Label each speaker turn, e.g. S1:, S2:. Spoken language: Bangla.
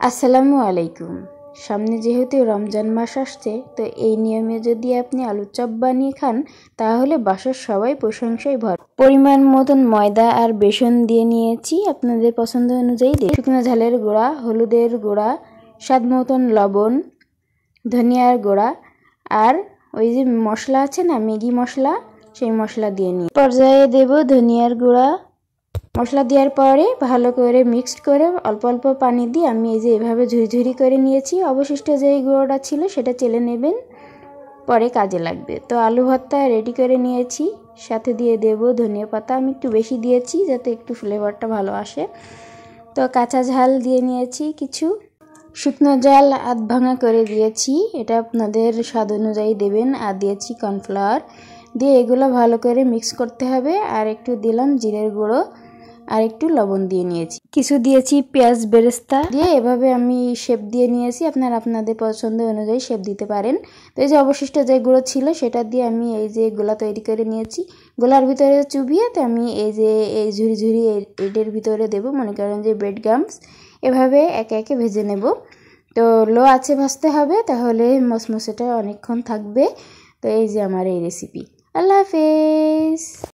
S1: আসসালামু আলাইকুম। সামনে যেহেতু রমজান মাস আসছে, তো এই নিয়মে যদি আপনি আলুর চপ বানিয়ে খান তাহলে বাসার সবাই প্রশংসায় ভর। পরিমাণ মতন ময়দা আর বেসন দিয়ে নিয়েছি, আপনাদের পছন্দ অনুযায়ী শুকনো ঝালের গুঁড়া, হলুদের গুঁড়া, স্বাদ মতন লবণ, ধনিয়ার গুঁড়া আর ওই যে মশলা আছে না, ম্যাগি মশলা, সেই মশলা দিয়ে নিয়ে পর্যায়ে দেব ধনিয়ার গুঁড়া। মশলা দেওয়ার পরে ভালো করে মিক্সড করে অল্প অল্প পানি দিয়ে আমি এই যে এভাবে ঝুরঝুরি করে নিয়েছি। অবশিষ্ট যে গুঁড়োটা ছিল সেটা চেলে নেবেন, পরে কাজে লাগবে। তো আলু ভর্তা রেডি করে নিয়েছি, সাথে দিয়ে দেব ধনিয়া পাতা। আমি একটু বেশি দিয়েছি যাতে একটু ফ্লেভারটা ভালো আসে। তো কাঁচা ঝাল দিয়ে নিয়েছি কিছু, শুকনো ঝাল আধ ভাঙা করে দিয়েছি, এটা আপনাদের স্বাদ অনুযায়ী দেবেন। আর দিয়েছি কর্নফ্লাওয়ার দিয়ে এগুলো ভালো করে মিক্স করতে হবে। আর একটু দিলাম জিরের গুঁড়ো আর একটু লবণ দিয়ে নিয়েছি, কিছু দিয়েছি পেঁয়াজ বেরেস্তা দিয়ে এভাবে আমি শেপ দিয়ে নিয়েছি। আপনাদের পছন্দ অনুযায়ী শেপ দিতে পারেন। তো এই যে অবশিষ্ট যে গুঁড়ো ছিল সেটা দিয়ে আমি এই যে গোলা তৈরি করে নিয়েছি। গোলার ভিতরে চুবিয়ে তো আমি এই যে এই ঝুরি ঝুরি এটার ভিতরে দেব, মনে করেন যে ব্রেড গামস, এভাবে একে একে ভেজে নেব। তো লো আঁচে ভাজতে হবে, তাহলে মসমসেটা অনেকক্ষণ থাকবে। তো এই যে আমার এই রেসিপি। আল্লাহ হাফেজ।